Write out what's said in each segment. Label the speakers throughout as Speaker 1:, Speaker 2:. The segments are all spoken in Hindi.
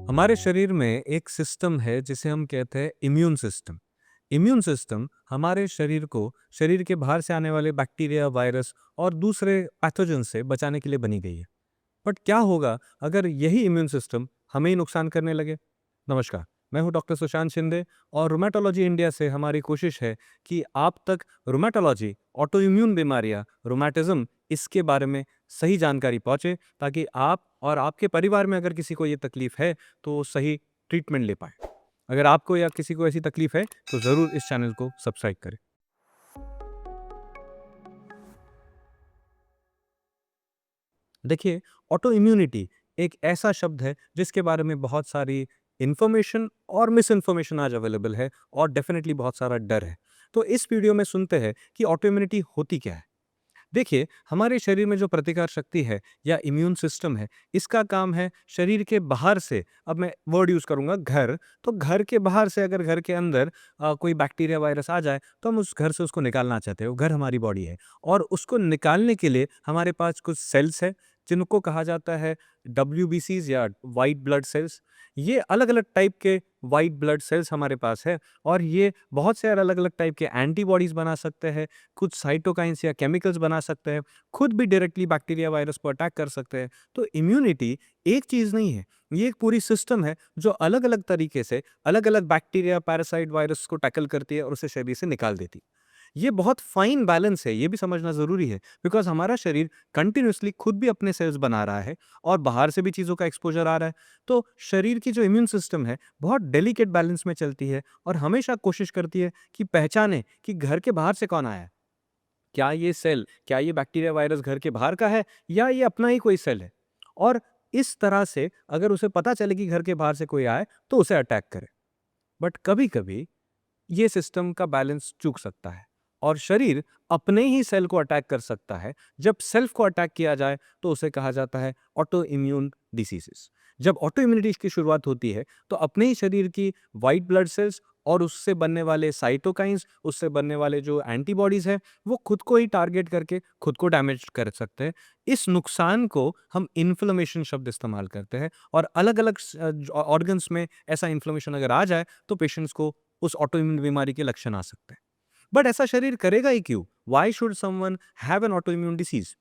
Speaker 1: हमारे शरीर में एक सिस्टम है जिसे हम कहते हैं इम्यून सिस्टम। इम्यून सिस्टम हमारे शरीर को शरीर के बाहर से आने वाले बैक्टीरिया, वायरस और दूसरे पैथोजन से बचाने के लिए बनी गई है। बट क्या होगा अगर यही इम्यून सिस्टम हमें ही नुकसान करने लगे? नमस्कार, मैं हूं डॉक्टर सुशांत शिंदे और रोमेटोलॉजी इंडिया से हमारी कोशिश है कि आप तक रोमेटोलॉजी, ऑटो इम्यून बीमारियां, रोमेटिज्म, इसके बारे में सही जानकारी पहुंचे ताकि आप और आपके परिवार में अगर किसी को ये तकलीफ है तो वो सही ट्रीटमेंट ले पाए। अगर आपको या किसी को ऐसी तकलीफ है तो ज़रूर इस चैनल को सब्सक्राइब करें। देखिए, ऑटो इम्यूनिटी एक ऐसा शब्द है जिसके बारे में बहुत सारी इन्फॉर्मेशन और मिस इन्फॉर्मेशन आज अवेलेबल है और डेफिनेटली बहुत सारा डर है। तो इस वीडियो में सुनते हैं कि ऑटो इम्यूनिटी होती क्या है। देखिए, हमारे शरीर में जो प्रतिकार शक्ति है या इम्यून सिस्टम है, इसका काम है शरीर के बाहर से, अब मैं वर्ड यूज़ करूँगा घर, तो घर के बाहर से अगर घर के अंदर कोई बैक्टीरिया, वायरस आ जाए, तो हम उस घर से उसको निकालना चाहते हैं। वो घर हमारी बॉडी है और उसको निकालने के लिए हमारे पास कुछ सेल्स है, जिनको कहा जाता है डब्ल्यूबीसीज़ या व्हाइट ब्लड सेल्स। ये अलग-अलग टाइप के व्हाइट ब्लड सेल्स हमारे पास है और ये बहुत से अलग-अलग टाइप के एंटीबॉडीज़ बना सकते हैं, कुछ साइटोकाइन्स या केमिकल्स बना सकते हैं, खुद भी डायरेक्टली बैक्टीरिया, वायरस को अटैक कर सकते हैं। तो इम्यूनिटी एक चीज़ नहीं है, ये एक पूरी सिस्टम है जो अलग-अलग तरीके से अलग-अलग बैक्टीरिया, पैरासाइट, वायरस को टैकल करती है और उसे शरीर से निकाल देती है। ये बहुत फाइन बैलेंस है, ये भी समझना ज़रूरी है बिकॉज़ हमारा शरीर कंटिन्यूअसली खुद भी अपने सेल्स बना रहा है और बाहर से भी चीज़ों का एक्सपोज़र आ रहा है। तो शरीर की जो इम्यून सिस्टम है, बहुत डेलिकेट बैलेंस में चलती है और हमेशा कोशिश करती है कि पहचाने कि घर के बाहर से कौन आया है। क्या ये सेल, क्या ये बैक्टीरिया, वायरस घर के बाहर का है या ये अपना ही कोई सेल है? और इस तरह से अगर उसे पता चले कि घर के बाहर से कोई आया है, तो उसे अटैक करे। बट कभी-कभी ये सिस्टम का बैलेंस चूक सकता है और शरीर अपने ही सेल को अटैक कर सकता है। जब सेल्फ को अटैक किया जाए तो उसे कहा जाता है ऑटो इम्यून डिसीजेस। जब ऑटो इम्यूनिटी की शुरुआत होती है तो अपने ही शरीर की वाइट ब्लड सेल्स और उससे बनने वाले साइटोकाइंस, उससे बनने वाले जो एंटीबॉडीज है, वो खुद को ही टारगेट करके खुद को डैमेज कर सकते हैं। इस नुकसान को हम इन्फ्लेमेशन शब्द इस्तेमाल करते हैं और अलग अलग ऑर्गन्स में ऐसा इन्फ्लेमेशन अगर आ जाए तो पेशेंट्स को उस ऑटोइम्यून बीमारी के लक्षण आ सकते हैं। बट ऐसा शरीर करेगा ही क्यों? Why should someone have an autoimmune disease?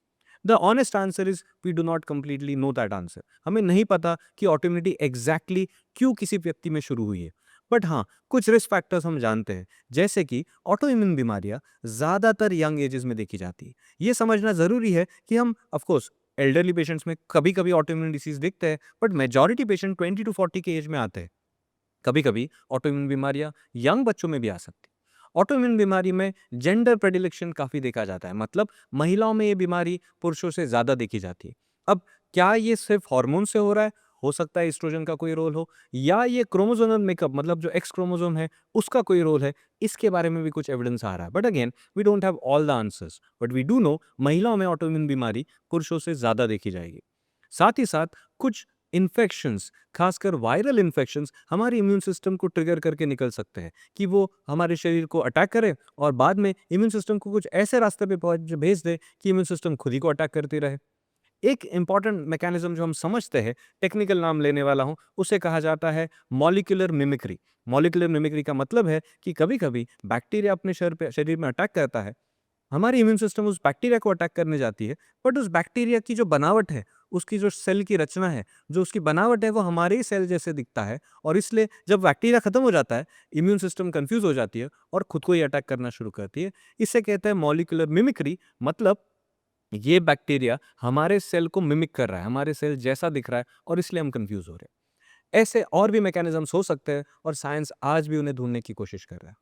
Speaker 1: The honest answer is we do not completely know that answer. हमें नहीं पता कि ऑटोइम्यूनिटी एग्जैक्टली क्यों किसी व्यक्ति में शुरू हुई है। बट हाँ, कुछ रिस्क फैक्टर्स हम जानते हैं, जैसे कि ऑटोइम्यून बीमारियां ज्यादातर यंग एजेस में देखी जाती है। ये समझना जरूरी है कि हम ऑफकोर्स एल्डरली पेशेंट्स में कभी कभी ऑटोइम्यून डिसीज दिखते हैं, बट मेजॉरिटी पेशेंट 20 to 40 के एज में आते हैं। कभी-कभी ऑटोइम्यून बीमारियां यंग बच्चों में भी आ सकती हैं। ऑटोइम्यून बीमारी में जेंडर प्रेडिलेक्शन काफ़ी देखा जाता है, मतलब महिलाओं में ये बीमारी पुरुषों से ज़्यादा देखी जाती है। अब क्या ये सिर्फ हार्मोन से हो रहा है? हो सकता है एस्ट्रोजन का कोई रोल हो या ये क्रोमोसोमल मेकअप, मतलब जो एक्स क्रोमोसोम है उसका कोई रोल है, इसके बारे में भी कुछ एविडेंस आ रहा है। But again, we don't have all the answers, but we do know महिलाओं में ऑटोइम्यून बीमारी पुरुषों से ज़्यादा देखी जाएगी। साथ ही साथ कुछ इन्फेक्शंस, खासकर वायरल इन्फेक्शंस, हमारे इम्यून सिस्टम को ट्रिगर करके निकल सकते हैं कि वो हमारे शरीर को अटैक करे और बाद में इम्यून सिस्टम को कुछ ऐसे रास्ते पे भेज दे कि इम्यून सिस्टम खुद ही को अटैक करती रहे। एक इंपॉर्टेंट मैकेनिज्म जो हम समझते हैं, टेक्निकल नाम लेने वाला हूं, उसे कहा जाता है मॉलिक्यूलर मिमिक्री। मॉलिक्यूलर मिमिक्री का मतलब है कि कभी कभी बैक्टीरिया अपने शरीर में अटैक करता है, हमारी इम्यून सिस्टम उस बैक्टीरिया को अटैक करने जाती है, बट उस बैक्टीरिया की जो बनावट है, उसकी जो सेल की रचना है, जो उसकी बनावट है, वो हमारे ही सेल जैसे दिखता है और इसलिए जब बैक्टीरिया खत्म हो जाता है, इम्यून सिस्टम कंफ्यूज हो जाती है और खुद को ही अटैक करना शुरू करती है। इसे कहते हैं मॉलिक्यूलर मिमिक्री। मतलब ये बैक्टीरिया हमारे सेल को मिमिक कर रहा है, हमारे सेल जैसा दिख रहा है और इसलिए हम कंफ्यूज हो रहे हैं। ऐसे और भी मैकेनिज्म्स हो सकते हैं और साइंस आज भी उन्हें ढूंढने की कोशिश कर रहा है।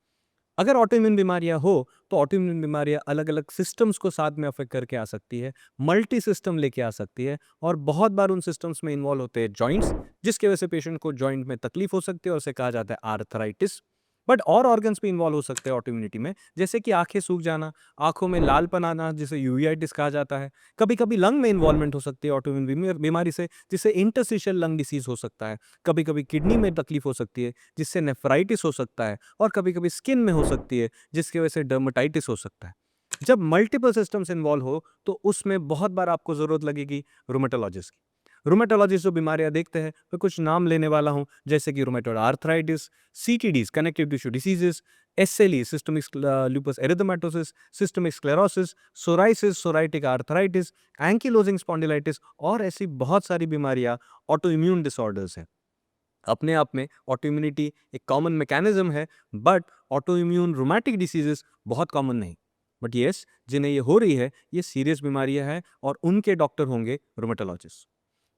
Speaker 1: अगर ऑटोइम्यून बीमारियां हो तो ऑटोइम्यून बीमारियां अलग-अलग सिस्टम्स को साथ में अफेक्ट करके आ सकती है, मल्टी सिस्टम लेके आ सकती है और बहुत बार उन सिस्टम्स में इन्वॉल्व होते हैं जॉइंट्स, जिसकी वजह से पेशेंट को जॉइंट में तकलीफ हो सकती है और उसे कहा जाता है आर्थराइटिस। बट और ऑर्गन्स भी इन्वॉल्व हो सकते हैं ऑटोइम्यूनिटी में, जैसे कि आंखें सूख जाना, आंखों में लालपन आना, जिसे यूवीआइटिस कहा जाता है। कभी-कभी लंग में इन्वॉल्वमेंट हो सकती है ऑटोइम्यून बीमारी से, जिससे इंटरस्टिशियल लंग डिसीज हो सकता है। कभी-कभी किडनी में तकलीफ हो सकती है, जिससे नेफ्राइटिस हो सकता है और कभी-कभी स्किन में हो सकती है, जिसकी वजह से डर्मेटाइटिस हो सकता है। जब मल्टीपल सिस्टम्स इन्वॉल्व हो तो उसमें बहुत बार आपको ज़रूरत लगेगी रूमेटोलॉजिस्ट की। रूमेटोलॉजिस्ट जो बीमारियां देखते हैं मैं कुछ नाम लेने वाला हूं, जैसे कि rheumatoid arthritis, CTDs connective tissue diseases, SLE systemic lupus erythematosus, systemic sclerosis, psoriasis psoriatic arthritis, ankylosing spondylitis और ऐसी बहुत सारी बीमारियां ऑटो इम्यून डिसऑर्डर्स हैं। अपने आप में ऑटो इम्यूनिटी एक कॉमन मैकेनिज्म है, but auto immune rheumatic diseases बहुत कॉमन नहीं। बट यस, जिन्हें ये हो रही है ये सीरियस बीमारियां हैं और उनके डॉक्टर होंगे रोमेटोलॉजिस्ट।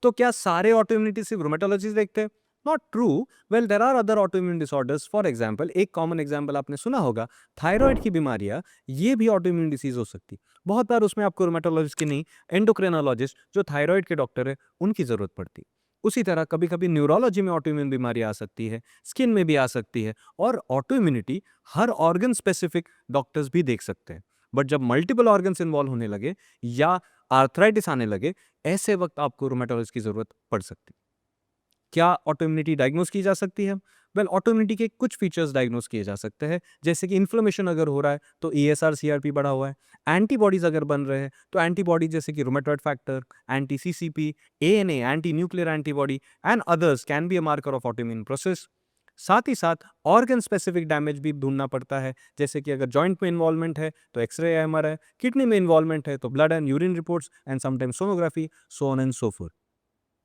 Speaker 1: तो क्या सारे ऑटो इम्यूनिटी सिर्फ रोमेटोलॉजिस्ट देखते हैं? Not true. Well, there are other auto immune disorders. For example, एक कॉमन एग्जाम्पल आपने सुना होगा, थायराइड की बीमारियां, ये भी ऑटो इम्यून डिसीज हो सकती। बहुत बार उसमें आपको रोमेटोलॉजिस्ट की नहीं, एंडोक्रिनोलॉजिस्ट जो थायराइड के डॉक्टर है उनकी जरूरत पड़ती। उसी तरह कभी कभी न्यूरोलॉजी में ऑटो इम्यून बीमारी आ सकती है, स्किन में भी आ सकती है, और ऑटो इम्यूनिटी हर ऑर्गन स्पेसिफिक डॉक्टर्स भी देख सकते हैं। बट जब मल्टीपल ऑर्गन्स इन्वॉल्व होने लगे या आर्थराइटिस आने लगे, ऐसे वक्त आपको रोमेटोलॉजिस्ट की जरूरत पड़ सकती है। क्या ऑटो इम्यूनिटी डायग्नोज की जा सकती है? वेल, ऑटो इम्यूनिटी के कुछ फीचर्स डायग्नोज किए जा सकते हैं, जैसे कि इन्फ्लेमेशन अगर हो रहा है तो ईएसआर सीआरपी बढ़ा हुआ है, एंटीबॉडीज अगर बन रहे हैं तो एंटीबॉडी जैसे कि rheumatoid factor, anti CCP, ANA anti nuclear antibody and others can be a marker of auto immune process. साथ ही साथ ऑर्गन स्पेसिफिक डैमेज भी ढूंढना पड़ता है, जैसे कि अगर जॉइंट में इन्वॉल्वमेंट है तो एक्सरे या एमआरआई, किडनी में इन्वॉल्वमेंट है तो blood and urine reports and sometimes sonography, so on and so fourth.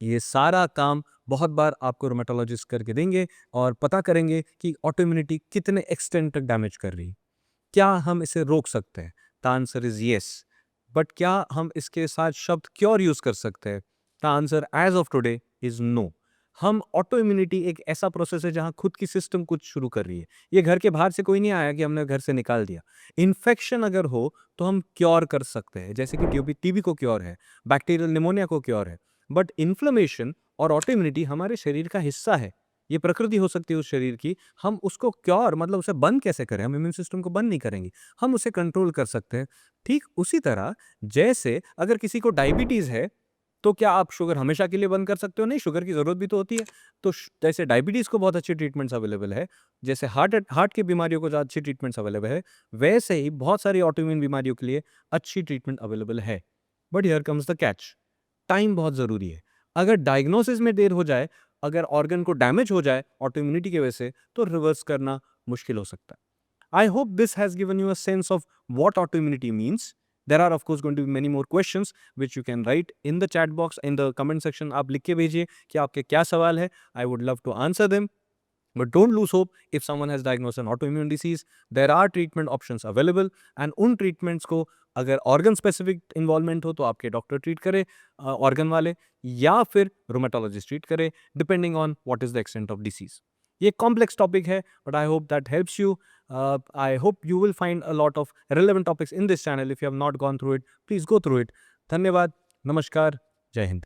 Speaker 1: ये सारा काम बहुत बार आपको रोमेटोलॉजिस्ट करके देंगे और पता करेंगे कि ऑटो इम्यूनिटी कितने एक्सटेंट तक डैमेज कर रही है। क्या हम इसे रोक सकते हैं? The answer is yes. But क्या हम इसके साथ शब्द क्योर यूज कर सकते हैं? The answer as of today is no. हम ऑटो इम्यूनिटी एक ऐसा प्रोसेस है जहां खुद की सिस्टम कुछ शुरू कर रही है। ये घर के बाहर से कोई नहीं आया कि हमने घर से निकाल दिया। इन्फेक्शन अगर हो तो हम क्योर कर सकते हैं, जैसे कि टीबी टीबी को क्योर है, बैक्टीरियल निमोनिया को क्योर है। बट इन्फ्लेमेशन और ऑटो इम्यूनिटी हमारे शरीर का हिस्सा है। ये प्रकृति हो सकती है उस शरीर की। हम उसको क्योर मतलब उसे बंद कैसे करें? हम इम्यून सिस्टम को बंद नहीं करेंगे, हम उसे कंट्रोल कर सकते हैं। ठीक उसी तरह जैसे अगर किसी को डायबिटीज है, तो क्या आप शुगर हमेशा के लिए बंद कर सकते हो? नहीं, शुगर की जरूरत भी तो होती है। तो जैसे डायबिटीज को बहुत अच्छी ट्रीटमेंट्स अवेलेबल है, जैसे हार्ट हार्ट की बीमारियों को अच्छी ट्रीटमेंट्स अवेलेबल है, वैसे ही बहुत सारी ऑटोइम्यून बीमारियों के लिए अच्छी ट्रीटमेंट अवेलेबल है। But here comes the catch, time बहुत ज़रूरी है। अगर डायग्नोसिस में देर हो जाए, अगर ऑर्गन को डैमेज हो जाए ऑटो इम्यूनिटी की वजह से, तो रिवर्स करना मुश्किल हो सकता है। I hope this has given you a sense of what autoimmunity means. There are of course going to be many more questions which you can write in the chat box, in the comment section. आप लिख के भेजिए कि आपके क्या सवाल है. I would love to answer them. But don't lose hope if someone has diagnosed an autoimmune disease. There are treatment options available, and उन treatments को अगर organ specific involvement हो तो आपके डॉक्टर ट्रीट करे, organ वाले, या फिर रोमेटोलॉजिस्ट ट्रीट करे, depending on what is the extent of disease. ये complex topic है, but I hope that helps you. I hope you will find a lot of relevant topics in this channel. If you have not gone through it, please go through it. धन्यवाद, नमस्कार, जय हिंद।